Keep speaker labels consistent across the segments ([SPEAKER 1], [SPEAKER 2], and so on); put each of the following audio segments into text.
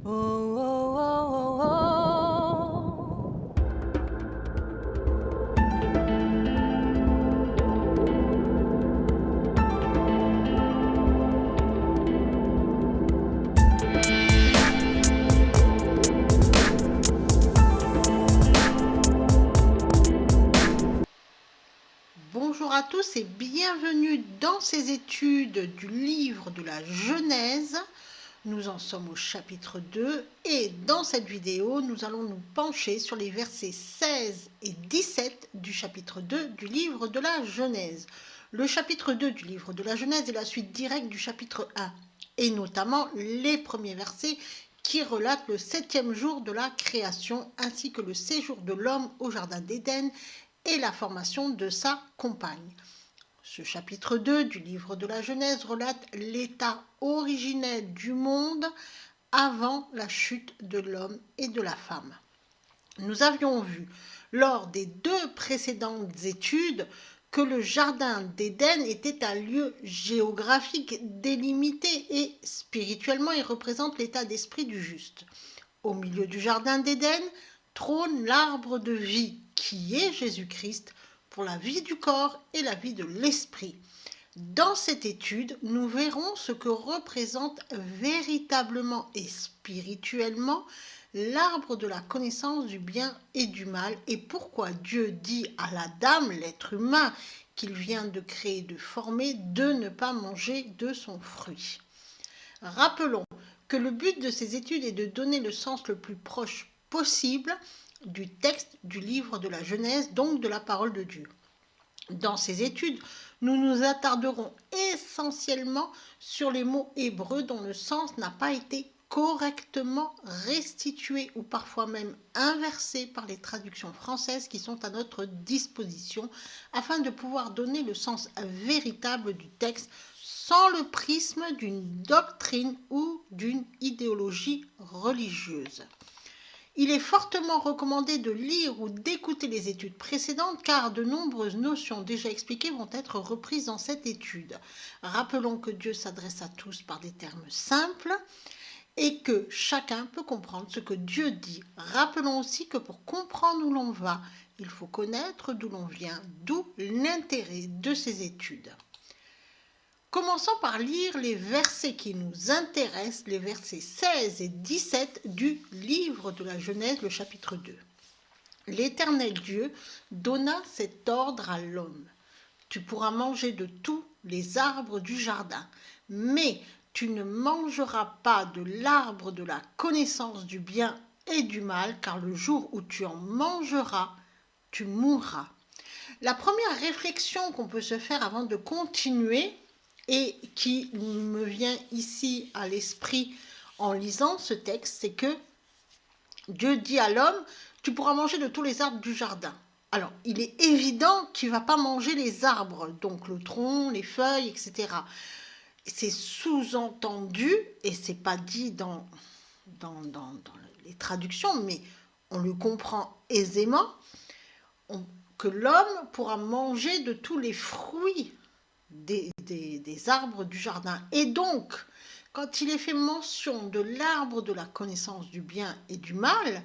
[SPEAKER 1] Oh, oh, oh, oh, oh.
[SPEAKER 2] Bonjour à tous et bienvenue dans ces études du livre de la Genèse. Nous en sommes au chapitre 2 et dans cette vidéo, nous allons nous pencher sur les versets 16 et 17 du chapitre 2 du livre de la Genèse. Le chapitre 2 du livre de la Genèse est la suite directe du chapitre 1 et notamment les premiers versets qui relatent le 7e jour de la création ainsi que le séjour de l'homme au jardin d'Éden et la formation de sa compagne. Ce chapitre 2 du livre de la Genèse relate l'état originel du monde avant la chute de l'homme et de la femme. Nous avions vu lors des 2 précédentes études que le jardin d'Éden était un lieu géographique délimité et spirituellement il représente l'état d'esprit du juste. Au milieu du jardin d'Éden trône l'arbre de vie qui est Jésus-Christ pour la vie du corps et la vie de l'esprit. Dans cette étude, nous verrons ce que représente véritablement et spirituellement l'arbre de la connaissance du bien et du mal et pourquoi Dieu dit à l'Adam, l'être humain qu'il vient de créer, de former, de ne pas manger de son fruit. Rappelons que le but de ces études est de donner le sens le plus proche possible du texte du livre de la Genèse, donc de la parole de Dieu. Dans ces études, nous nous attarderons essentiellement sur les mots hébreux dont le sens n'a pas été correctement restitué ou parfois même inversé par les traductions françaises qui sont à notre disposition afin de pouvoir donner le sens véritable du texte sans le prisme d'une doctrine ou d'une idéologie religieuse. Il est fortement recommandé de lire ou d'écouter les études précédentes car de nombreuses notions déjà expliquées vont être reprises dans cette étude. Rappelons que Dieu s'adresse à tous par des termes simples et que chacun peut comprendre ce que Dieu dit. Rappelons aussi que pour comprendre où l'on va, il faut connaître d'où l'on vient, d'où l'intérêt de ces études. Commençons par lire les versets qui nous intéressent, les versets 16 et 17 du livre de la Genèse, le chapitre 2. L'Éternel Dieu donna cet ordre à l'homme. Tu pourras manger de tous les arbres du jardin, mais tu ne mangeras pas de l'arbre de la connaissance du bien et du mal, car le jour où tu en mangeras, tu mourras. La première réflexion qu'on peut se faire avant de continuer et qui me vient ici à l'esprit en lisant ce texte, c'est que Dieu dit à l'homme, tu pourras manger de tous les arbres du jardin. Alors, il est évident qu'il ne va pas manger les arbres, donc le tronc, les feuilles, etc. C'est sous-entendu, et ce n'est pas dit dans les traductions, mais on le comprend aisément, que l'homme pourra manger de tous les fruits des arbres du jardin. Et donc, quand il est fait mention de l'arbre de la connaissance du bien et du mal,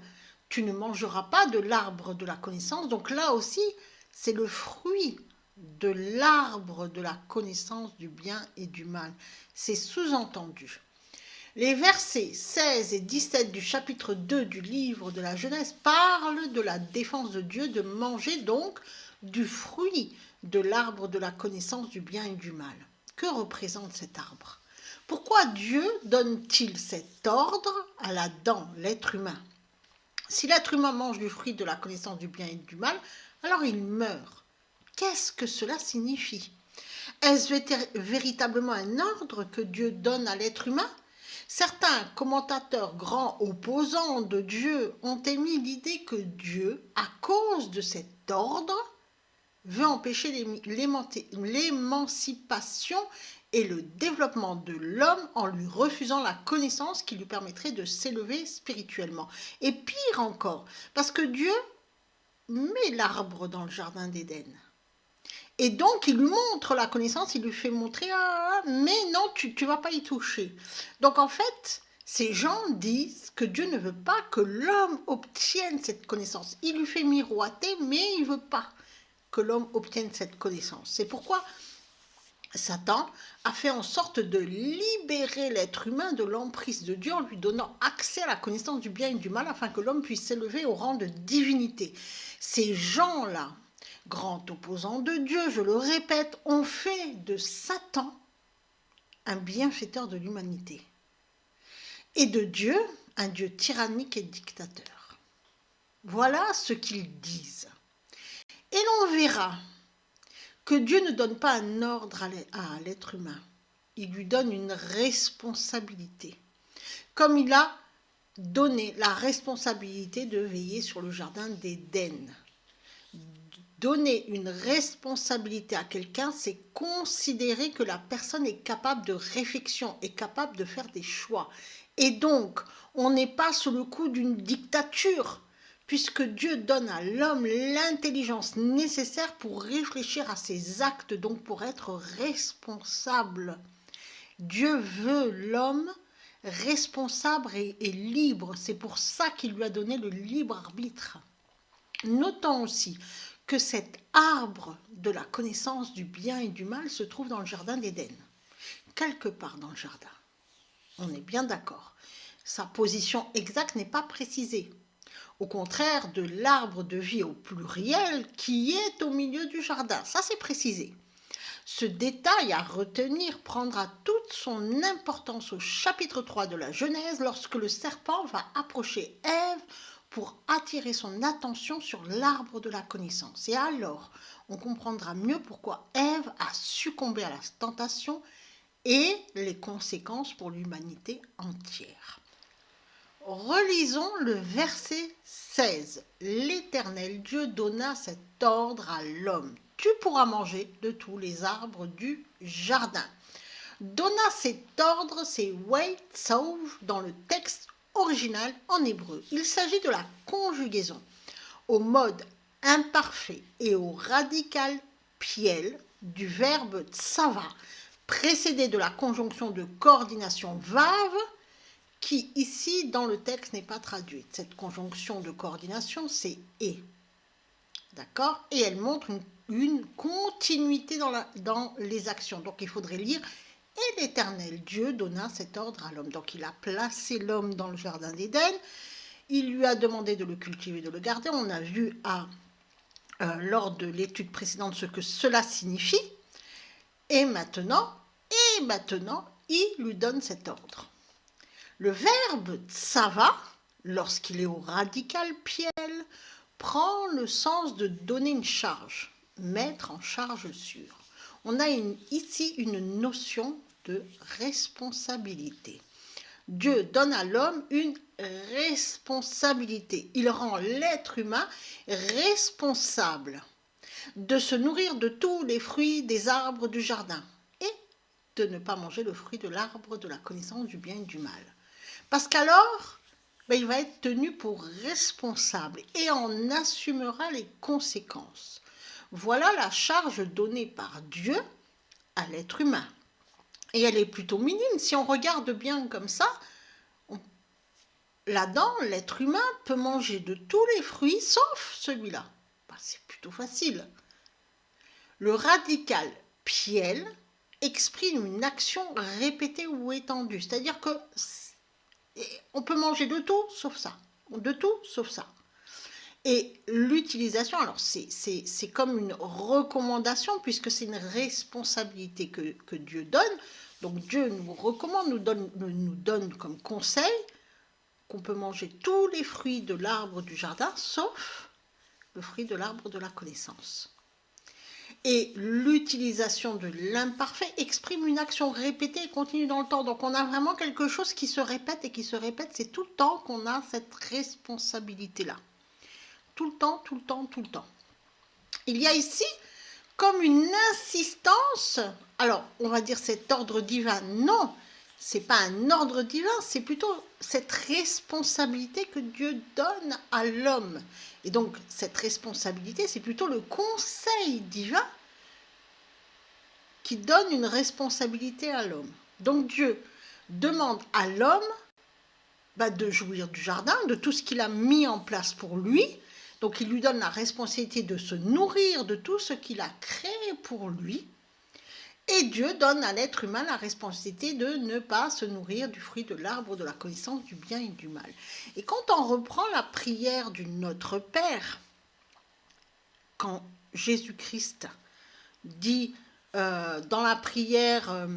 [SPEAKER 2] tu ne mangeras pas de l'arbre de la connaissance. Donc là aussi, c'est le fruit de l'arbre de la connaissance du bien et du mal. C'est sous-entendu. Les versets 16 et 17 du chapitre 2 du livre de la Genèse parlent de la défense de Dieu de manger donc du fruit de l'arbre de la connaissance du bien et du mal. Que représente cet arbre? Pourquoi Dieu donne-t-il cet ordre à l'Adam, l'être humain? Si l'être humain mange du fruit de la connaissance du bien et du mal, alors il meurt. Qu'est-ce que cela signifie? Est-ce véritablement un ordre que Dieu donne à l'être humain? Certains commentateurs grands opposants de Dieu ont émis l'idée que Dieu, à cause de cet ordre, veut empêcher l'émancipation et le développement de l'homme en lui refusant la connaissance qui lui permettrait de s'élever spirituellement. Et pire encore, parce que Dieu met l'arbre dans le jardin d'Éden. Et donc, il lui montre la connaissance, il lui fait montrer, mais non, tu ne vas pas y toucher. Donc, en fait, Ces gens disent que Dieu ne veut pas que l'homme obtienne cette connaissance. Il lui fait miroiter, mais il ne veut pas que l'homme obtienne cette connaissance. C'est pourquoi Satan a fait en sorte de libérer l'être humain de l'emprise de Dieu en lui donnant accès à la connaissance du bien et du mal afin que l'homme puisse s'élever au rang de divinité. Ces gens-là, grands opposants de Dieu, je le répète, ont fait de Satan un bienfaiteur de l'humanité et de Dieu un Dieu tyrannique et dictateur. Voilà ce qu'ils disent. Et l'on verra que Dieu ne donne pas un ordre à l'être humain. Il lui donne une responsabilité. Comme il a donné la responsabilité de veiller sur le jardin d'Éden. Donner une responsabilité à quelqu'un, c'est considérer que la personne est capable de réflexion, est capable de faire des choix. Et donc, on n'est pas sous le coup d'une dictature, puisque Dieu donne à l'homme l'intelligence nécessaire pour réfléchir à ses actes, donc pour être responsable. Dieu veut l'homme responsable et libre. C'est pour ça qu'il lui a donné le libre arbitre. Notons aussi que cet arbre de la connaissance du bien et du mal se trouve dans le jardin d'Éden, quelque part dans le jardin. On est bien d'accord. Sa position exacte n'est pas précisée. Au contraire de l'arbre de vie au pluriel qui est au milieu du jardin. Ça, c'est précisé. Ce détail à retenir prendra toute son importance au chapitre 3 de la Genèse lorsque le serpent va approcher Ève pour attirer son attention sur l'arbre de la connaissance. Et alors, on comprendra mieux pourquoi Ève a succombé à la tentation et les conséquences pour l'humanité entière. Relisons le verset 16. L'Éternel Dieu donna cet ordre à l'homme. Tu pourras manger de tous les arbres du jardin. Donna cet ordre, c'est wait sauve dans le texte original en hébreu. Il s'agit de la conjugaison au mode imparfait et au radical piel du verbe tsava, précédé de la conjonction de coordination vav, qui ici dans le texte n'est pas traduite. Cette conjonction de coordination, c'est et. D'accord? Et elle montre une continuité dans les actions. Donc il faudrait lire et l'Éternel Dieu donna cet ordre à l'homme. Donc il a placé l'homme dans le jardin d'Éden. Il lui a demandé de le cultiver, de le garder. On a vu lors de l'étude précédente ce que cela signifie. Et maintenant, il lui donne cet ordre. Le verbe tsava, lorsqu'il est au radical piel, prend le sens de donner une charge, mettre en charge sur. On a ici une notion de responsabilité. Dieu donne à l'homme une responsabilité. Il rend l'être humain responsable de se nourrir de tous les fruits des arbres du jardin et de ne pas manger le fruit de l'arbre de la connaissance du bien et du mal. Parce qu'alors, il va être tenu pour responsable et en assumera les conséquences. Voilà la charge donnée par Dieu à l'être humain. Et elle est plutôt minime. Si on regarde bien comme ça, là-dedans, l'être humain peut manger de tous les fruits sauf celui-là. C'est plutôt facile. Le radical piel exprime une action répétée ou étendue. C'est-à-dire que on peut manger de tout sauf ça. De tout sauf ça. Et l'utilisation, alors c'est comme une recommandation puisque c'est une responsabilité que Dieu donne. Donc Dieu nous recommande, nous donne comme conseil qu'on peut manger tous les fruits de l'arbre du jardin sauf le fruit de l'arbre de la connaissance. Et l'utilisation de l'imparfait exprime une action répétée et continue dans le temps. Donc on a vraiment quelque chose qui se répète et qui se répète. C'est tout le temps qu'on a cette responsabilité-là. Tout le temps, tout le temps, tout le temps. Il y a ici comme une insistance. Alors on va dire cet ordre divin. Non, c'est pas un ordre divin, c'est plutôt cette responsabilité que Dieu donne à l'homme. Et donc, cette responsabilité, c'est plutôt le conseil divin qui donne une responsabilité à l'homme. Donc, Dieu demande à l'homme de jouir du jardin, de tout ce qu'il a mis en place pour lui. Donc il lui donne la responsabilité de se nourrir de tout ce qu'il a créé pour lui. Et Dieu donne à l'être humain la responsabilité de ne pas se nourrir du fruit de l'arbre de la connaissance du bien et du mal. Et quand on reprend la prière du Notre Père, quand Jésus-Christ dit dans la prière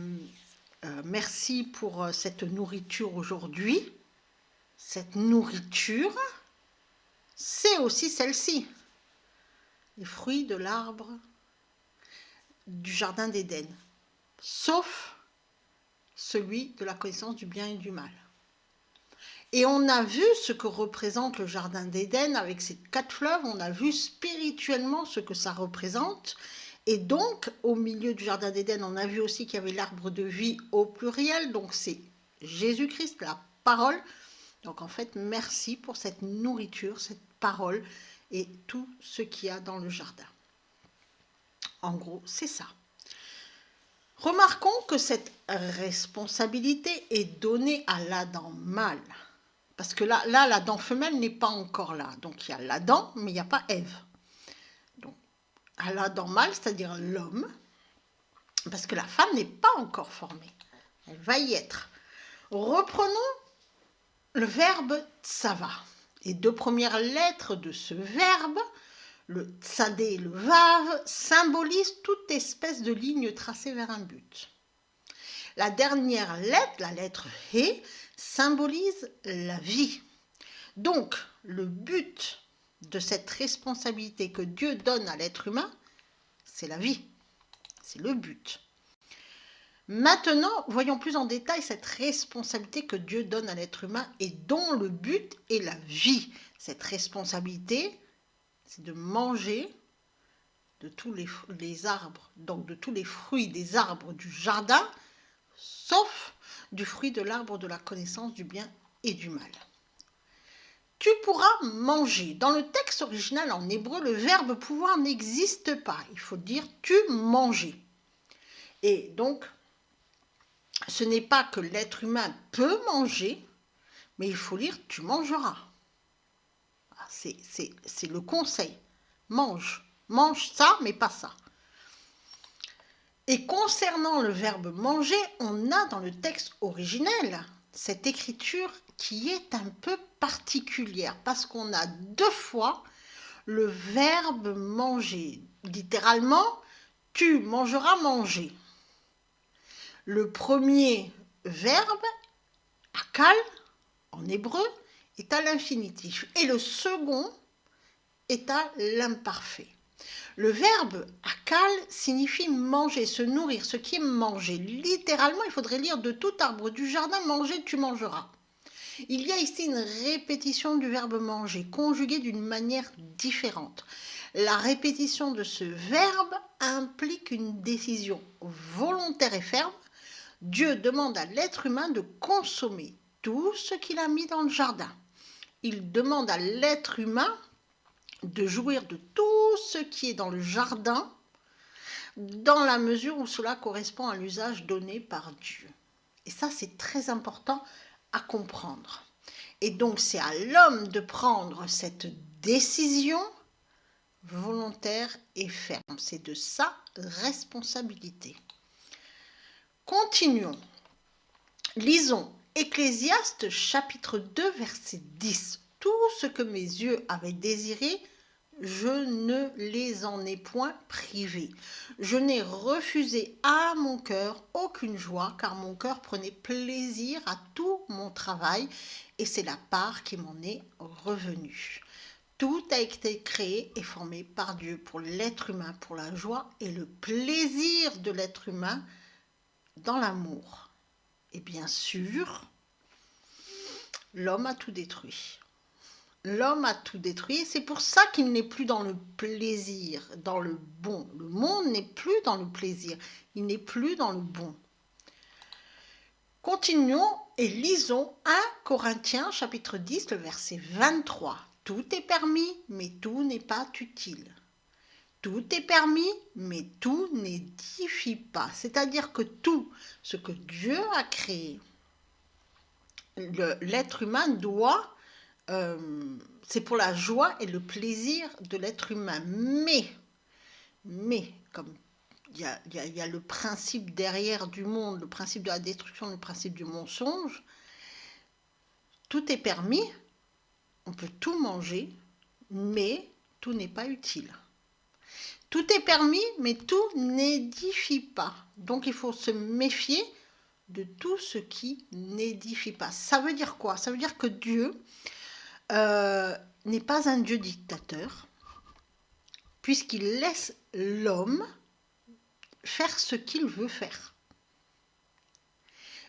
[SPEAKER 2] merci pour cette nourriture aujourd'hui, cette nourriture, c'est aussi celle-ci, les fruits de l'arbre du jardin d'Éden, sauf celui de la connaissance du bien et du mal. Et on a vu ce que représente le jardin d'Éden avec ces 4 fleuves, on a vu spirituellement ce que ça représente. Et donc, au milieu du jardin d'Éden, on a vu aussi qu'il y avait l'arbre de vie au pluriel, donc c'est Jésus-Christ, la parole. Donc en fait, merci pour cette nourriture, cette parole et tout ce qu'il y a dans le jardin. En gros, c'est ça. Remarquons que cette responsabilité est donnée à l'Adam mâle. Parce que là, l'Adam femelle n'est pas encore là. Donc il y a l'Adam, mais il n'y a pas Ève. Donc à l'Adam mâle, c'est-à-dire l'homme, parce que la femme n'est pas encore formée. Elle va y être. Reprenons le verbe tsava. Les 2 premières lettres de ce verbe, le tsadé et le vav, symbolisent toute espèce de ligne tracée vers un but. La dernière lettre, la lettre he, symbolise la vie. Donc, le but de cette responsabilité que Dieu donne à l'être humain, c'est la vie. C'est le but. Maintenant, voyons plus en détail cette responsabilité que Dieu donne à l'être humain et dont le but est la vie. Cette responsabilité, c'est de manger de tous les arbres, donc de tous les fruits des arbres du jardin, sauf du fruit de l'arbre de la connaissance du bien et du mal. Tu pourras manger. Dans le texte original en hébreu, le verbe pouvoir n'existe pas. Il faut dire tu manger. Et donc, ce n'est pas que l'être humain peut manger, mais il faut lire tu mangeras. C'est le conseil. Mange. Mange ça, mais pas ça. Et concernant le verbe manger, on a dans le texte originel cette écriture qui est un peu particulière parce qu'on a 2 fois le verbe manger. Littéralement, tu mangeras manger. Le premier verbe, akal, en hébreu, est à l'infinitif et le second est à l'imparfait. Le verbe akal signifie manger, se nourrir, ce qui est manger. Littéralement, il faudrait lire de tout arbre du jardin, manger, tu mangeras. Il y a ici une répétition du verbe manger, conjugué d'une manière différente. La répétition de ce verbe implique une décision volontaire et ferme. Dieu demande à l'être humain de consommer tout ce qu'il a mis dans le jardin. Il demande à l'être humain de jouir de tout ce qui est dans le jardin dans la mesure où cela correspond à l'usage donné par Dieu. Et ça, c'est très important à comprendre. Et donc, c'est à l'homme de prendre cette décision volontaire et ferme. C'est de sa responsabilité. Continuons. Lisons Ecclésiaste chapitre 2 verset 10. Tout ce que mes yeux avaient désiré, je ne les en ai point privés. Je n'ai refusé à mon cœur aucune joie, car mon cœur prenait plaisir à tout mon travail, et c'est la part qui m'en est revenue. Tout a été créé et formé par Dieu pour l'être humain, pour la joie et le plaisir de l'être humain dans l'amour. Et bien sûr, l'homme a tout détruit. L'homme a tout détruit et c'est pour ça qu'il n'est plus dans le plaisir, dans le bon. Le monde n'est plus dans le plaisir, il n'est plus dans le bon. Continuons et lisons 1 Corinthiens chapitre 10, le verset 23. Tout est permis, mais tout n'est pas utile. Tout est permis, mais tout n'édifie pas. C'est-à-dire que tout ce que Dieu a créé l'être humain doit, c'est pour la joie et le plaisir de l'être humain. Mais comme il y a le principe derrière du monde, le principe de la destruction, le principe du mensonge, tout est permis, on peut tout manger, mais tout n'est pas utile. Tout est permis, mais tout n'édifie pas. Donc il faut se méfier de tout ce qui n'édifie pas. Ça veut dire quoi? Ça veut dire que Dieu n'est pas un Dieu dictateur, puisqu'il laisse l'homme faire ce qu'il veut faire.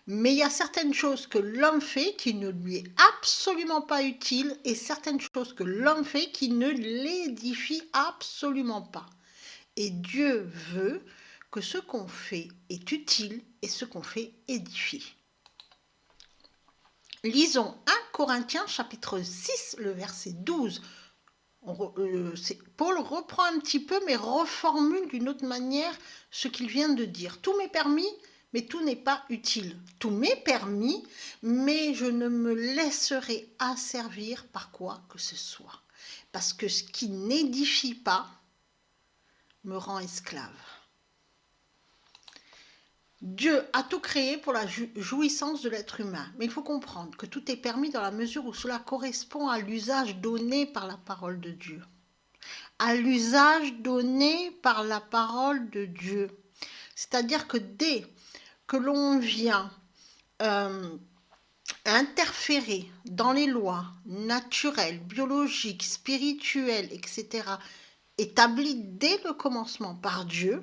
[SPEAKER 2] Mais il y a certaines choses que l'homme fait qui ne lui est absolument pas utile et certaines choses que l'homme fait qui ne l'édifient absolument pas. Et Dieu veut que ce qu'on fait est utile et ce qu'on fait édifie. Lisons 1 Corinthiens chapitre 6, le verset 12. Paul reprend un petit peu mais reformule d'une autre manière ce qu'il vient de dire. Tout m'est permis, mais tout n'est pas utile. Tout m'est permis, mais je ne me laisserai asservir par quoi que ce soit. Parce que ce qui n'édifie pas me rend esclave. Dieu a tout créé pour la jouissance de l'être humain, mais il faut comprendre que tout est permis dans la mesure où cela correspond à l'usage donné par la parole de Dieu. À l'usage donné par la parole de Dieu. C'est-à-dire que dès que l'on vient interférer dans les lois naturelles, biologiques, spirituelles, etc., établies dès le commencement par Dieu,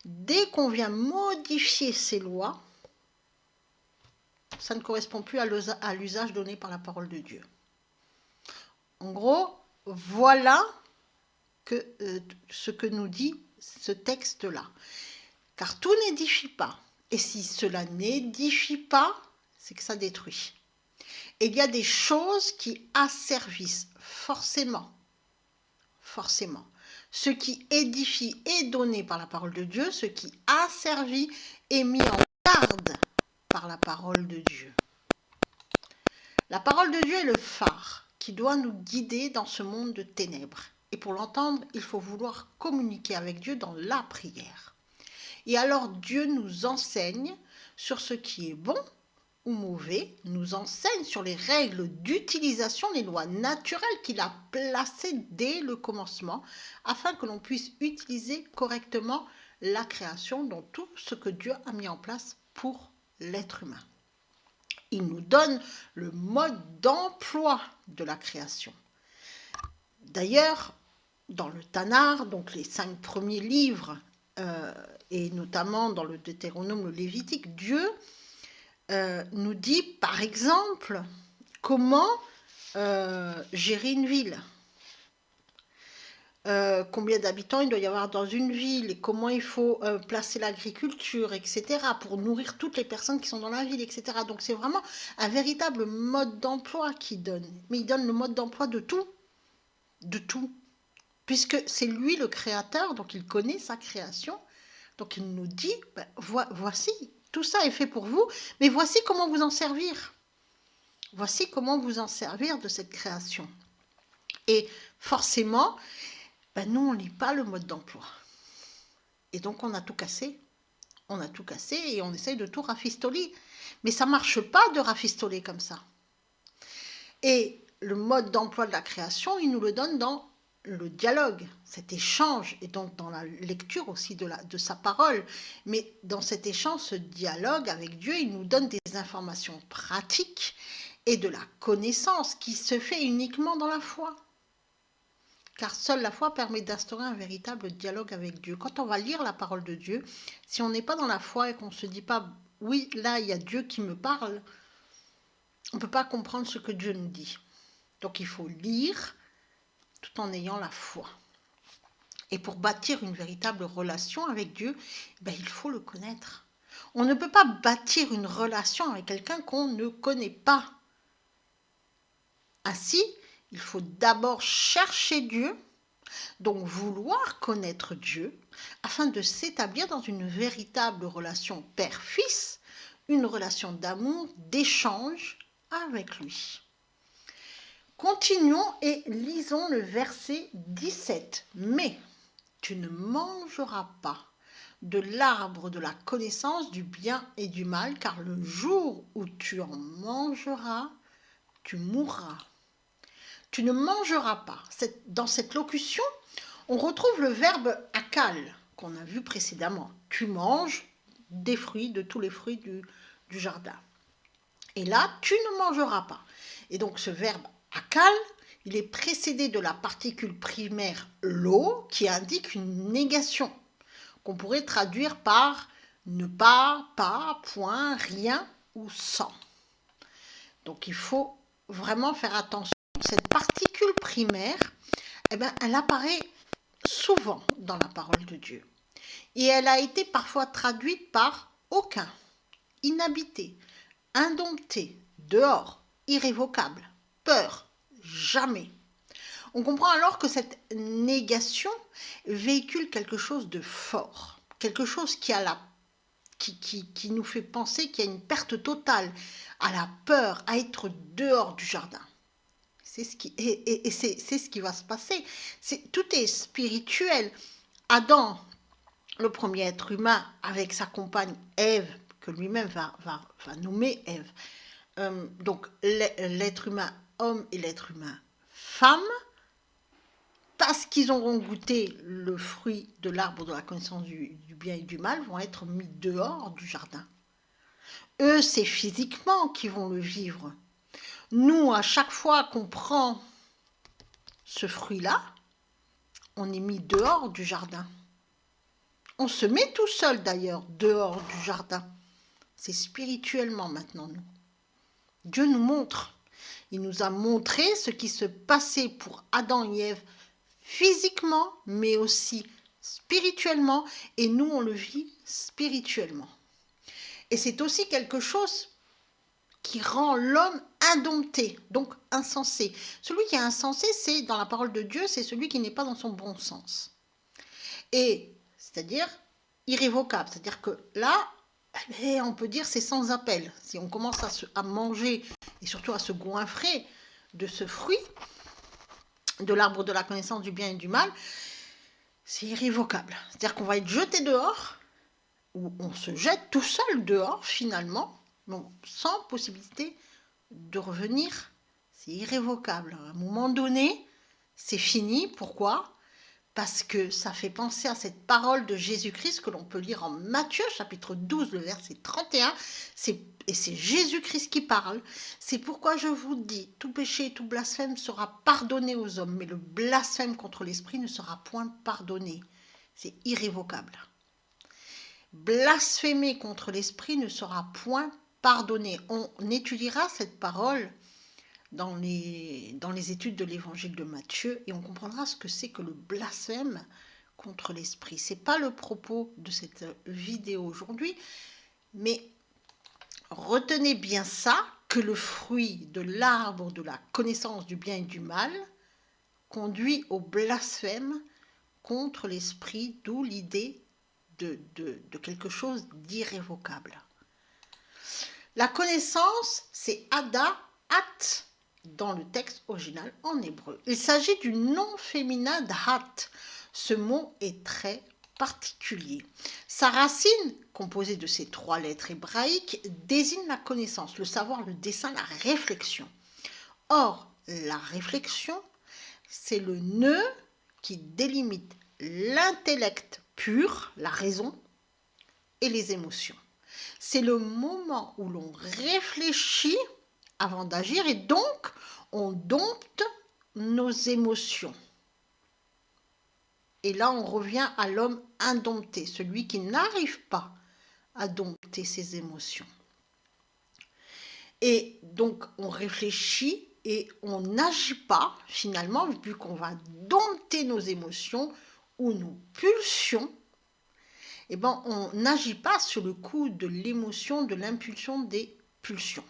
[SPEAKER 2] dès qu'on vient modifier ces lois, ça ne correspond plus à l'usage donné par la parole de Dieu. En gros, voilà ce que nous dit ce texte-là. Car tout n'édifie pas. Et si cela n'édifie pas, c'est que ça détruit. Et il y a des choses qui asservissent forcément. Ce qui édifie est donné par la parole de Dieu, ce qui asservit est mis en garde par la parole de Dieu. La parole de Dieu est le phare qui doit nous guider dans ce monde de ténèbres. Et pour l'entendre, il faut vouloir communiquer avec Dieu dans la prière. Et alors Dieu nous enseigne sur ce qui est bon ou mauvais, nous enseigne sur les règles d'utilisation, les lois naturelles qu'il a placées dès le commencement, afin que l'on puisse utiliser correctement la création dans tout ce que Dieu a mis en place pour l'être humain. Il nous donne le mode d'emploi de la création. D'ailleurs, dans le Tanakh, donc les 5 premiers livres, et notamment dans le Deutéronome, le Lévitique, Dieu nous dit par exemple comment gérer une ville, combien d'habitants il doit y avoir dans une ville, et comment il faut placer l'agriculture, etc., pour nourrir toutes les personnes qui sont dans la ville, etc. Donc c'est vraiment un véritable mode d'emploi qu'il donne. Mais il donne le mode d'emploi de tout, puisque c'est lui le créateur, donc il connaît sa création. Donc il nous dit, ben, voici, tout ça est fait pour vous, mais voici comment vous en servir. Voici comment vous en servir de cette création. Et forcément, ben nous, on ne lit pas le mode d'emploi. Et donc on a tout cassé. On a tout cassé et on essaye de tout rafistoler. Mais ça ne marche pas de rafistoler comme ça. Et le mode d'emploi de la création, il nous le donne dans le dialogue, cet échange, et donc dans la lecture aussi de sa parole. Mais dans cet échange, ce dialogue avec Dieu, il nous donne des informations pratiques et de la connaissance qui se fait uniquement dans la foi. Car seule la foi permet d'instaurer un véritable dialogue avec Dieu. Quand on va lire la parole de Dieu, si on n'est pas dans la foi et qu'on ne se dit pas « oui, là, il y a Dieu qui me parle », on ne peut pas comprendre ce que Dieu nous dit. Donc il faut lire tout en ayant la foi. Et pour bâtir une véritable relation avec Dieu, ben, il faut le connaître. On ne peut pas bâtir une relation avec quelqu'un qu'on ne connaît pas. Ainsi, il faut d'abord chercher Dieu, donc vouloir connaître Dieu, afin de s'établir dans une véritable relation père-fils, une relation d'amour, d'échange avec lui. Continuons et lisons le verset 17. Mais tu ne mangeras pas de l'arbre de la connaissance du bien et du mal, car le jour où tu en mangeras, tu mourras. Tu ne mangeras pas. Dans cette locution, on retrouve le verbe akal qu'on a vu précédemment. Tu manges des fruits, de tous les fruits du jardin. Et là, tu ne mangeras pas. Et donc ce verbe akal, il est précédé de la particule primaire lo qui indique une négation qu'on pourrait traduire par ne pas, point, rien ou sans. Donc il faut vraiment faire attention. Cette particule primaire, elle apparaît souvent dans la parole de Dieu. Et elle a été parfois traduite par aucun, inhabité, indompté, dehors, irrévocable, peur, jamais. On comprend alors que cette négation véhicule quelque chose de fort, quelque chose qui nous fait penser qu'il y a une perte totale, à la peur, à être dehors du jardin. C'est ce qui va se passer. Tout est spirituel. Adam, le premier être humain, avec sa compagne Ève, que lui-même va nommer Ève. Donc l'être humain homme et l'être humain femme, parce qu'ils auront goûté le fruit de l'arbre de la connaissance du bien et du mal, vont être mis dehors du jardin. Eux, c'est physiquement qu'ils vont le vivre. Nous, à chaque fois qu'on prend ce fruit-là, on est mis dehors du jardin. On se met tout seul d'ailleurs dehors du jardin. C'est spirituellement maintenant, nous. Dieu nous montre. Il nous a montré ce qui se passait pour Adam et Ève physiquement, mais aussi spirituellement, et nous, on le vit spirituellement. Et c'est aussi quelque chose qui rend l'homme indompté, donc insensé. Celui qui est insensé, c'est, dans la parole de Dieu, c'est celui qui n'est pas dans son bon sens. Et, c'est-à-dire irrévocable. C'est-à-dire que là, on peut dire c'est sans appel. Si on commence à manger, et surtout à se goinfrer de ce fruit, de l'arbre de la connaissance du bien et du mal, c'est irrévocable. C'est-à-dire qu'on va être jeté dehors, ou on se jette tout seul dehors, finalement, bon, sans possibilité de revenir. C'est irrévocable. À un moment donné, c'est fini. Pourquoi ? Parce que ça fait penser à cette parole de Jésus-Christ que l'on peut lire en Matthieu, chapitre 12, le verset 31. Et c'est Jésus-Christ qui parle. C'est pourquoi je vous dis, tout péché et tout blasphème sera pardonné aux hommes, mais le blasphème contre l'Esprit ne sera point pardonné. C'est irrévocable. Blasphémer contre l'Esprit ne sera point pardonné. On étudiera cette parole dans les études de l'évangile de Matthieu et on comprendra ce que c'est que le blasphème contre l'esprit. Ce n'est pas le propos de cette vidéo aujourd'hui, mais retenez bien ça, que le fruit de l'arbre de la connaissance du bien et du mal conduit au blasphème contre l'esprit, d'où l'idée de quelque chose d'irrévocable. La connaissance, c'est ada, at, dans le texte original en hébreu. Il s'agit du nom féminin d'hat. Ce mot est très particulier. Sa racine, composée de ces 3 lettres hébraïques, désigne la connaissance, le savoir, le dessein, la réflexion. Or, la réflexion, c'est le nœud qui délimite l'intellect pur, la raison, et les émotions. C'est le moment où l'on réfléchit avant d'agir et donc on dompte nos émotions. Et là, on revient à l'homme indompté, celui qui n'arrive pas à dompter ses émotions. Et donc, on réfléchit et on n'agit pas, finalement, vu qu'on va dompter nos émotions ou nos pulsions, on n'agit pas sur le coup de l'émotion, de l'impulsion des pulsions.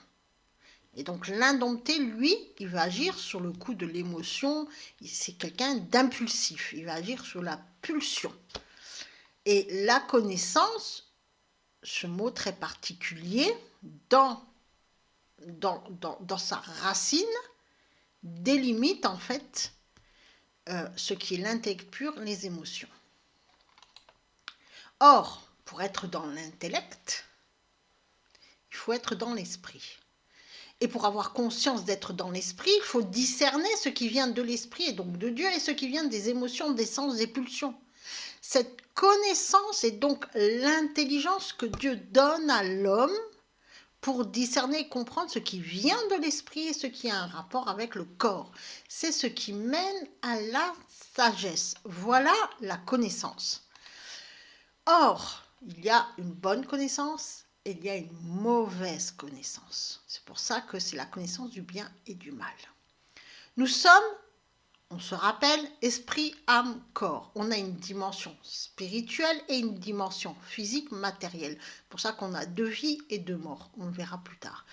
[SPEAKER 2] Et donc l'indompté, lui, il va agir sur le coup de l'émotion, c'est quelqu'un d'impulsif, il va agir sur la pulsion. Et la connaissance, ce mot très particulier, dans dans sa racine, délimite en fait ce qui est l'intellect pur, les émotions. Or, pour être dans l'intellect, il faut être dans l'esprit. Et pour avoir conscience d'être dans l'esprit, il faut discerner ce qui vient de l'esprit et donc de Dieu et ce qui vient des émotions, des sens, des pulsions. Cette connaissance est donc l'intelligence que Dieu donne à l'homme pour discerner et comprendre ce qui vient de l'esprit et ce qui a un rapport avec le corps. C'est ce qui mène à la sagesse. Voilà la connaissance. Or, il y a une bonne connaissance et il y a une mauvaise connaissance. C'est pour ça que c'est la connaissance du bien et du mal. Nous sommes, on se rappelle, esprit, âme, corps. On a une dimension spirituelle et une dimension physique, matérielle. C'est pour ça qu'on a 2 vies et 2 morts. On le verra plus tard.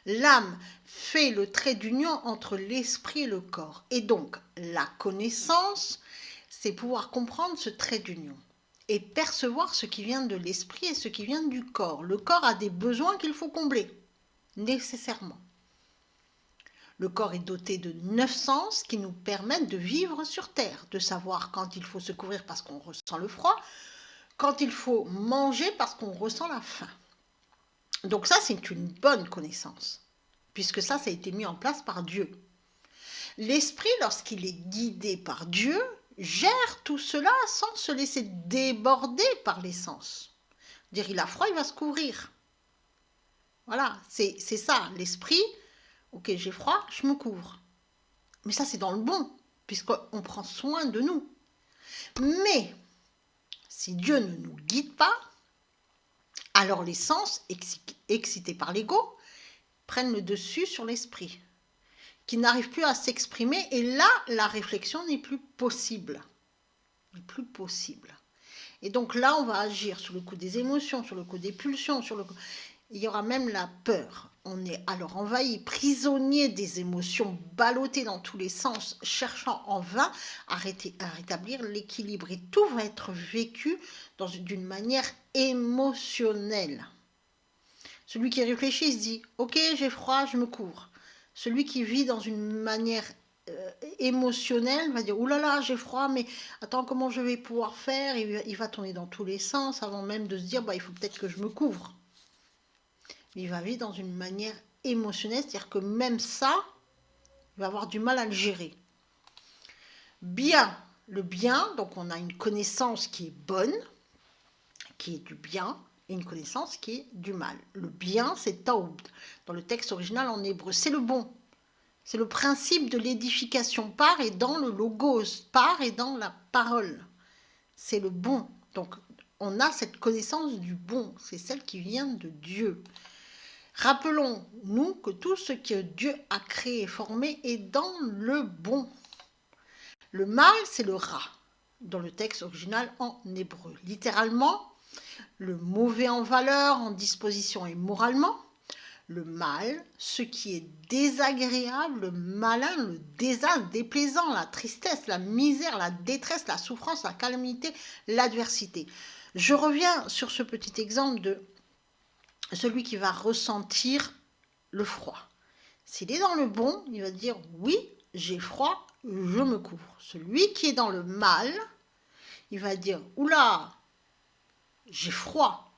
[SPEAKER 2] L'âme fait le trait d'union entre l'esprit et le corps. Et donc, la connaissance, c'est pouvoir comprendre ce trait d'union et percevoir ce qui vient de l'esprit et ce qui vient du corps. Le corps a des besoins qu'il faut combler, nécessairement. Le corps est doté de 9 sens qui nous permettent de vivre sur Terre, de savoir quand il faut se couvrir parce qu'on ressent le froid, quand il faut manger parce qu'on ressent la faim. Donc ça, c'est une bonne connaissance, puisque ça a été mis en place par Dieu. L'esprit, lorsqu'il est guidé par Dieu, gère tout cela sans se laisser déborder par les sens. Dire il a froid, il va se couvrir. Voilà, c'est ça, l'esprit. Ok, j'ai froid, je me couvre. Mais ça, c'est dans le bon, puisqu'on prend soin de nous. Mais, si Dieu ne nous guide pas, alors les sens, excités par l'ego, prennent le dessus sur l'esprit, qui n'arrive plus à s'exprimer, et là, la réflexion n'est plus possible. N'est plus possible. Et donc là, on va agir sur le coup des émotions, sur le coup des pulsions, il y aura même la peur. On est alors envahi, prisonnier des émotions, ballotté dans tous les sens, cherchant en vain à rétablir l'équilibre. Et tout va être vécu d'une manière émotionnelle. Celui qui réfléchit, il se dit « Ok, j'ai froid, je me couvre ». Celui qui vit dans une manière émotionnelle va dire « Ouh là là, j'ai froid, mais attends, comment je vais pouvoir faire ?» Il va tourner dans tous les sens avant même de se dire « Il faut peut-être que je me couvre ». Il va vivre dans une manière émotionnelle, c'est-à-dire que même ça, il va avoir du mal à le gérer. Bien, le bien, donc on a une connaissance qui est bonne, qui est du bien, et une connaissance qui est du mal. Le bien, c'est taoub. Dans le texte original en hébreu, c'est le bon. C'est le principe de l'édification par et dans le logos, par et dans la parole. C'est le bon. Donc, on a cette connaissance du bon. C'est celle qui vient de Dieu. Rappelons-nous que tout ce que Dieu a créé et formé est dans le bon. Le mal, c'est le rat, dans le texte original en hébreu. Littéralement, le mauvais en valeur, en disposition et moralement. Le mal, ce qui est désagréable, le malin, le désastre, déplaisant, la tristesse, la misère, la détresse, la souffrance, la calamité, l'adversité. Je reviens sur ce petit exemple de celui qui va ressentir le froid. S'il est dans le bon, il va dire oui, j'ai froid, je me couvre. Celui qui est dans le mal, il va dire oula, j'ai froid.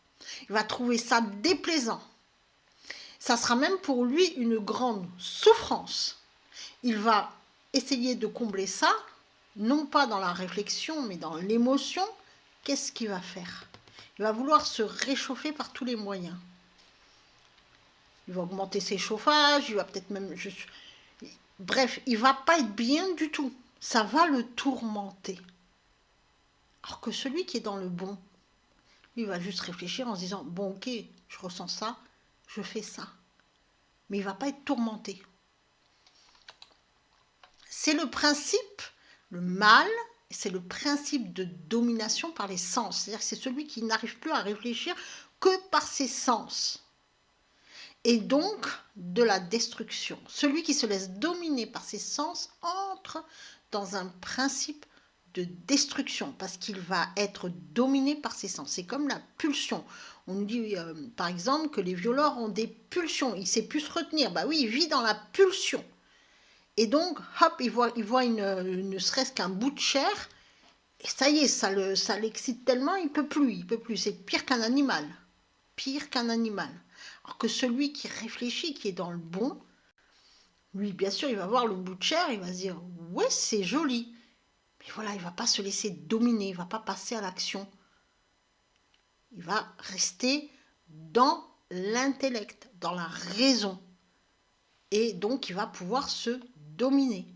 [SPEAKER 2] Il va trouver ça déplaisant. Ça sera même pour lui une grande souffrance. Il va essayer de combler ça, non pas dans la réflexion, mais dans l'émotion. Qu'est-ce qu'il va faire? Il va vouloir se réchauffer par tous les moyens. Il va augmenter ses chauffages, il va peut-être même... Bref, il ne va pas être bien du tout. Ça va le tourmenter. Alors que celui qui est dans le bon, lui, il va juste réfléchir en se disant, bon ok, je ressens ça, je fais ça. Mais il ne va pas être tourmenté. C'est le principe, le mal, c'est le principe de domination par les sens. C'est-à-dire que c'est celui qui n'arrive plus à réfléchir que par ses sens. Et donc de la destruction. Celui qui se laisse dominer par ses sens entre dans un principe de destruction parce qu'il va être dominé par ses sens. C'est comme la pulsion. On nous dit, par exemple, que les violeurs ont des pulsions. Il ne sait plus se retenir. Bah oui, il vit dans la pulsion. Et donc, hop, il voit ne serait-ce qu'un bout de chair. Et ça y est, ça l'excite tellement, il peut plus. Il peut plus. C'est pire qu'un animal. Pire qu'un animal. Alors que celui qui réfléchit, qui est dans le bon, lui, bien sûr, il va voir le bout de chair, il va se dire, ouais, c'est joli. Mais voilà, il ne va pas se laisser dominer, il ne va pas passer à l'action. Il va rester dans l'intellect, dans la raison. Et donc, il va pouvoir se dominer.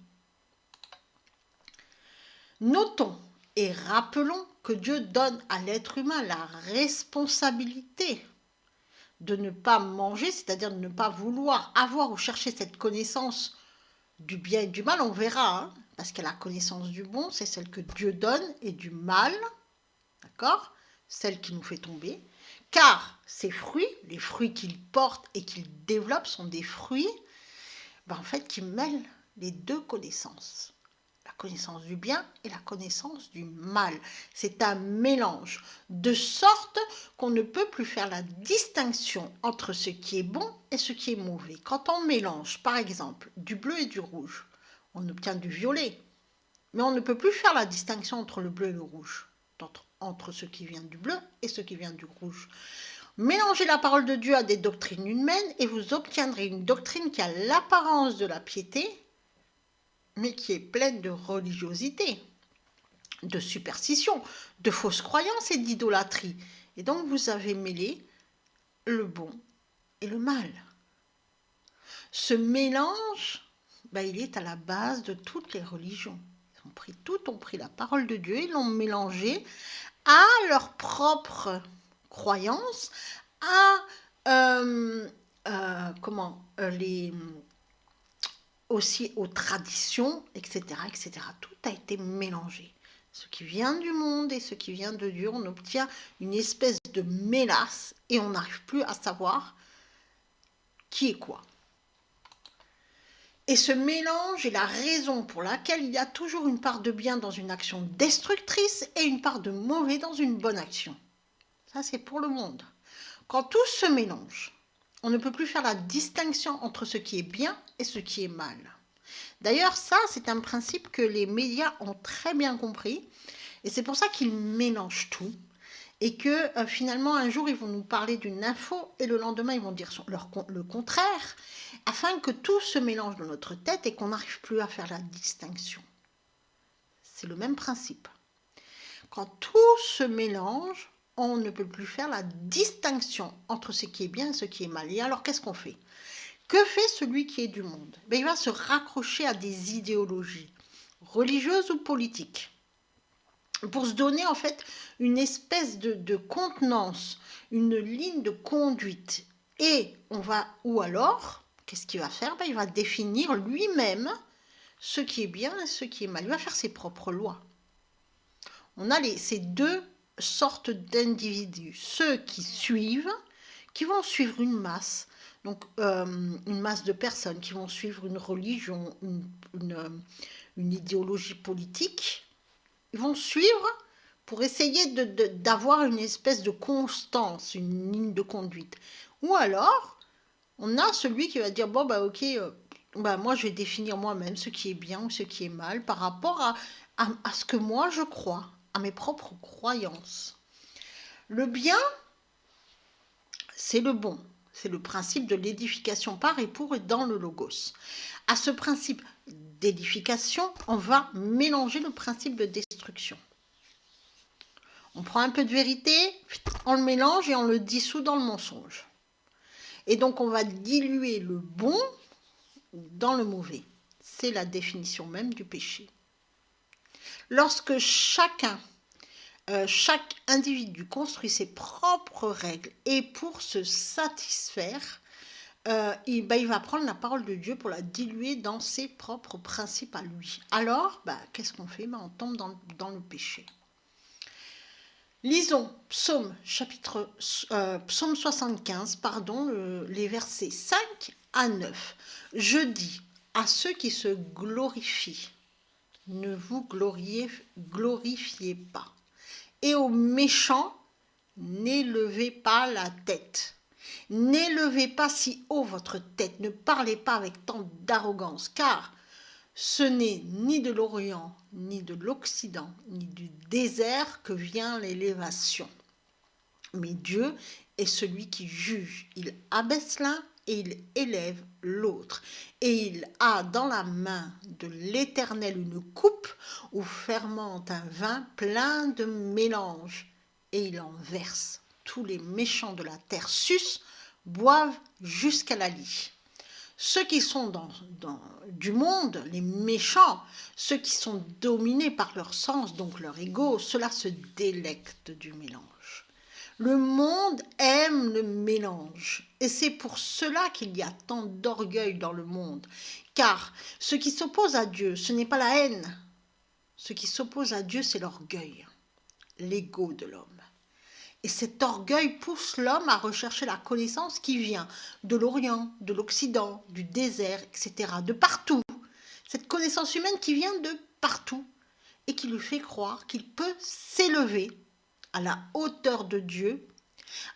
[SPEAKER 2] Notons et rappelons que Dieu donne à l'être humain la responsabilité de ne pas manger, c'est-à-dire de ne pas vouloir avoir ou chercher cette connaissance du bien et du mal. On verra, hein, parce que la connaissance du bon, c'est celle que Dieu donne, et du mal, d'accord, celle qui nous fait tomber. Car ces fruits, les fruits qu'il porte et qu'il développe, sont des fruits en fait, qui mêlent les deux connaissances. La connaissance du bien et la connaissance du mal. C'est un mélange, de sorte qu'on ne peut plus faire la distinction entre ce qui est bon et ce qui est mauvais. Quand on mélange, par exemple, du bleu et du rouge, on obtient du violet. Mais on ne peut plus faire la distinction entre le bleu et le rouge, entre ce qui vient du bleu et ce qui vient du rouge. Mélangez la parole de Dieu à des doctrines humaines et vous obtiendrez une doctrine qui a l'apparence de la piété, mais qui est pleine de religiosité, de superstition, de fausses croyances et d'idolâtrie. Et donc vous avez mêlé le bon et le mal. Ce mélange, il est à la base de toutes les religions. Ils ont pris la parole de Dieu, ils l'ont mélangé à leur propre croyance, aussi aux traditions, etc., etc. Tout a été mélangé. Ce qui vient du monde et ce qui vient de Dieu, on obtient une espèce de mélasse et on n'arrive plus à savoir qui est quoi. Et ce mélange est la raison pour laquelle il y a toujours une part de bien dans une action destructrice et une part de mauvais dans une bonne action. Ça, c'est pour le monde. Quand tout se mélange, on ne peut plus faire la distinction entre ce qui est bien et ce qui est mal. D'ailleurs, ça, c'est un principe que les médias ont très bien compris. Et c'est pour ça qu'ils mélangent tout. Et que finalement, un jour, ils vont nous parler d'une info et le lendemain, ils vont dire le contraire, afin que tout se mélange dans notre tête et qu'on n'arrive plus à faire la distinction. C'est le même principe. Quand tout se mélange, on ne peut plus faire la distinction entre ce qui est bien et ce qui est mal. Et alors, qu'est-ce qu'on fait ? Que fait celui qui est du monde ? Il va se raccrocher à des idéologies religieuses ou politiques pour se donner en fait une espèce de contenance, une ligne de conduite. Ou alors, qu'est-ce qu'il va faire ? Il va définir lui-même ce qui est bien et ce qui est mal. Il va faire ses propres lois. On a ces deux sortes d'individus. Ceux qui suivent, qui vont suivre une masse, donc une masse de personnes qui vont suivre une religion, une idéologie politique. Ils vont suivre pour essayer d'avoir une espèce de constance, une ligne de conduite. Ou alors, on a celui qui va dire, ok, moi je vais définir moi-même ce qui est bien ou ce qui est mal par rapport à ce que moi je crois, à mes propres croyances. Le bien, c'est le bon. C'est le principe de l'édification par et pour et dans le logos. À ce principe d'édification, on va mélanger le principe de destruction. On prend un peu de vérité, on le mélange et on le dissout dans le mensonge. Et donc on va diluer le bon dans le mauvais. C'est la définition même du péché. Lorsque chaque individu construit ses propres règles et pour se satisfaire, il va prendre la parole de Dieu pour la diluer dans ses propres principes à lui. Alors, qu'est-ce qu'on fait ? On tombe dans le péché. Lisons Psaume 75, les versets 5 à 9. Je dis à ceux qui se glorifient, ne vous glorifiez pas. Et aux méchants, n'élevez pas la tête. N'élevez pas si haut votre tête, ne parlez pas avec tant d'arrogance, car ce n'est ni de l'Orient, ni de l'Occident, ni du désert que vient l'élévation. Mais Dieu est celui qui juge. Il abaisse l'un et il élève l'autre. Et il a dans la main de l'Éternel une coupe où fermente un vin plein de mélange. Et il en verse. Tous les méchants de la terre sucent, boivent jusqu'à la lie. Ceux qui sont du monde, les méchants, ceux qui sont dominés par leur sens, donc leur ego, ceux-là se délectent du mélange. Le monde aime le mélange et c'est pour cela qu'il y a tant d'orgueil dans le monde. Car ce qui s'oppose à Dieu, ce n'est pas la haine. Ce qui s'oppose à Dieu, c'est l'orgueil, l'ego de l'homme. Et cet orgueil pousse l'homme à rechercher la connaissance qui vient de l'Orient, de l'Occident, du désert, etc., de partout. Cette connaissance humaine qui vient de partout et qui lui fait croire qu'il peut s'élever à la hauteur de Dieu,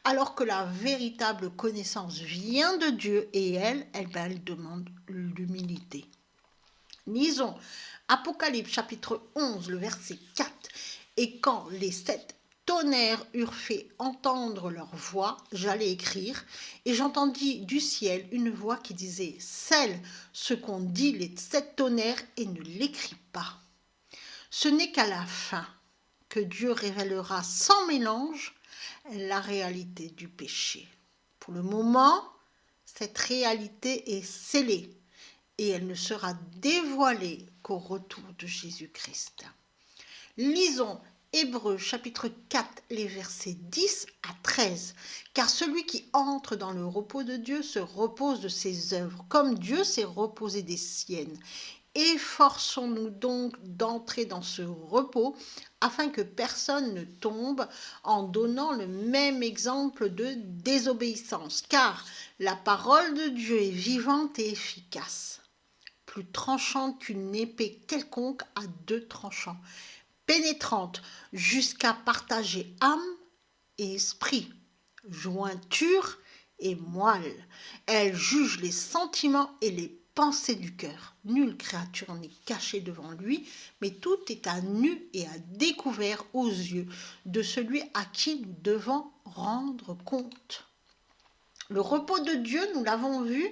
[SPEAKER 2] alors que la véritable connaissance vient de Dieu et elle demande l'humilité. Lisons Apocalypse chapitre 11, le verset 4. Et quand les 7 tonnerres eurent fait entendre leur voix, j'allais écrire, et j'entendis du ciel une voix qui disait « Scelle ce qu'ont dit les 7 tonnerres et ne l'écris pas. Ce n'est qu'à la fin que Dieu révélera sans mélange la réalité du péché. » Pour le moment, cette réalité est scellée et elle ne sera dévoilée qu'au retour de Jésus-Christ. Lisons Hébreux chapitre 4, les versets 10 à 13. Car celui qui entre dans le repos de Dieu se repose de ses œuvres, comme Dieu s'est reposé des siennes. Efforçons-nous donc d'entrer dans ce repos, afin que personne ne tombe en donnant le même exemple de désobéissance. Car la parole de Dieu est vivante et efficace, plus tranchante qu'une épée quelconque à 2 tranchants, pénétrante jusqu'à partager âme et esprit, jointure et moelle. Elle juge les sentiments et les pensées du cœur. Nulle créature n'est cachée devant lui, mais tout est à nu et à découvert aux yeux de celui à qui nous devons rendre compte. Le repos de Dieu, nous l'avons vu,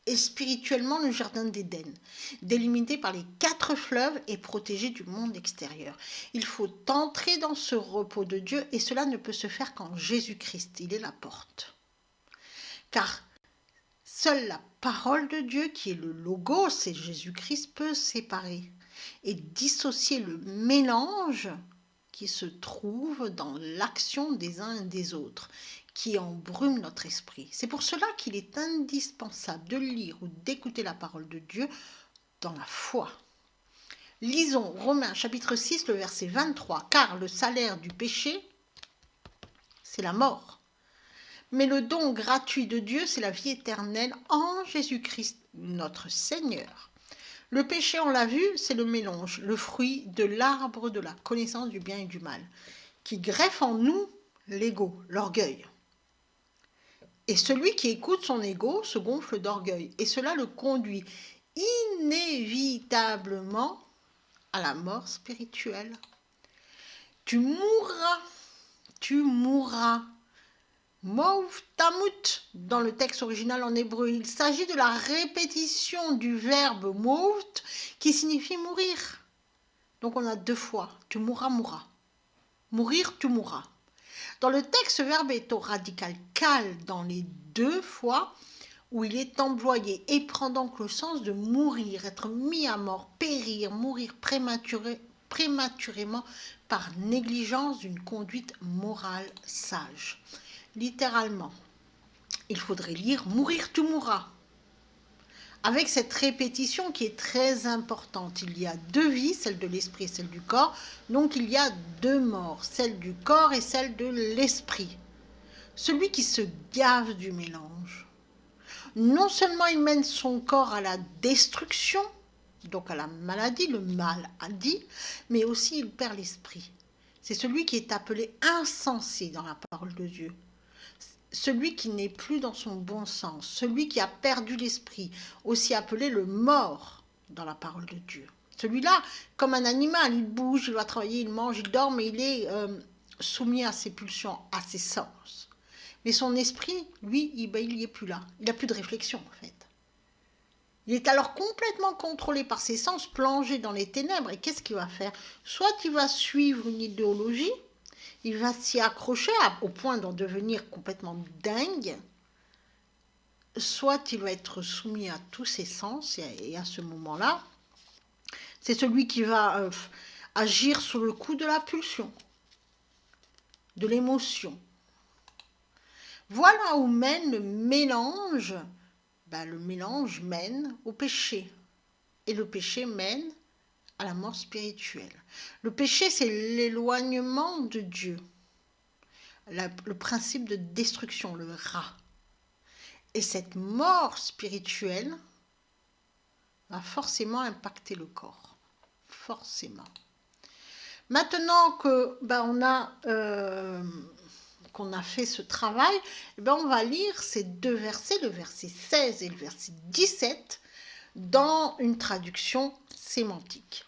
[SPEAKER 2] est spirituellement le jardin d'Éden, délimité par les 4 fleuves et protégé du monde extérieur. Il faut entrer dans ce repos de Dieu et cela ne peut se faire qu'en Jésus-Christ. Il est la porte. Car seule la parole de Dieu, qui est le Logos, et Jésus-Christ, peut séparer et dissocier le mélange qui se trouve dans l'action des uns et des autres, qui embrume notre esprit. C'est pour cela qu'il est indispensable de lire ou d'écouter la parole de Dieu dans la foi. Lisons Romains chapitre 6, le verset 23. Car le salaire du péché, c'est la mort. Mais le don gratuit de Dieu, c'est la vie éternelle en Jésus-Christ, notre Seigneur. Le péché, on l'a vu, c'est le mélange, le fruit de l'arbre de la connaissance du bien et du mal, qui greffe en nous l'ego, l'orgueil. Et celui qui écoute son ego se gonfle d'orgueil, et cela le conduit inévitablement à la mort spirituelle. Tu mourras. Mauv tamut dans le texte original en hébreu. Il s'agit de la répétition du verbe mauv qui signifie mourir. Donc on a 2 fois. Tu mourras. Mourir, tu mourras. Dans le texte, ce verbe est au radical cal dans les 2 fois où il est employé et prend donc le sens de mourir, être mis à mort, périr, mourir prématurément par négligence d'une conduite morale sage. Littéralement, il faudrait lire « mourir, tu mourras ». Avec cette répétition qui est très importante, il y a 2 vies, celle de l'esprit et celle du corps, donc il y a 2 morts, celle du corps et celle de l'esprit. Celui qui se gave du mélange, non seulement il mène son corps à la destruction, donc à la maladie, le mal a dit, mais aussi il perd l'esprit. C'est celui qui est appelé insensé dans la parole de Dieu. Celui qui n'est plus dans son bon sens, celui qui a perdu l'esprit, aussi appelé le mort dans la parole de Dieu. Celui-là, comme un animal, il bouge, il va travailler, il mange, il dort, mais il est soumis à ses pulsions, à ses sens. Mais son esprit, lui, il n'y est plus là. Il n'a plus de réflexion, en fait. Il est alors complètement contrôlé par ses sens, plongé dans les ténèbres. Et qu'est-ce qu'il va faire? Soit il va suivre une idéologie, il va s'y accrocher au point d'en devenir complètement dingue, soit il va être soumis à tous ses sens, et à ce moment-là, c'est celui qui va agir sous le coup de la pulsion, de l'émotion. Voilà où mène le mélange. Le mélange mène au péché, et le péché mène à la mort spirituelle. Le péché, c'est l'éloignement de Dieu, le principe de destruction, le rat. Et cette mort spirituelle va forcément impacter le corps. Forcément. Maintenant que qu'on a fait ce travail, on va lire ces deux versets, le verset 16 et le verset 17, dans une traduction sémantique.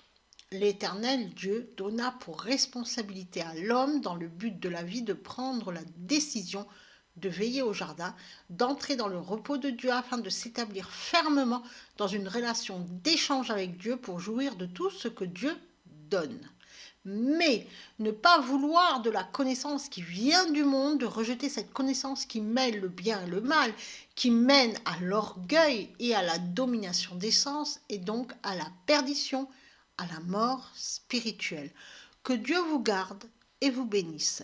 [SPEAKER 2] L'Éternel Dieu donna pour responsabilité à l'homme dans le but de la vie de prendre la décision de veiller au jardin, d'entrer dans le repos de Dieu afin de s'établir fermement dans une relation d'échange avec Dieu pour jouir de tout ce que Dieu donne. Mais ne pas vouloir de la connaissance qui vient du monde, de rejeter cette connaissance qui mêle le bien et le mal, qui mène à l'orgueil et à la domination des sens, et donc à la perdition, à la mort spirituelle. Que Dieu vous garde et vous bénisse.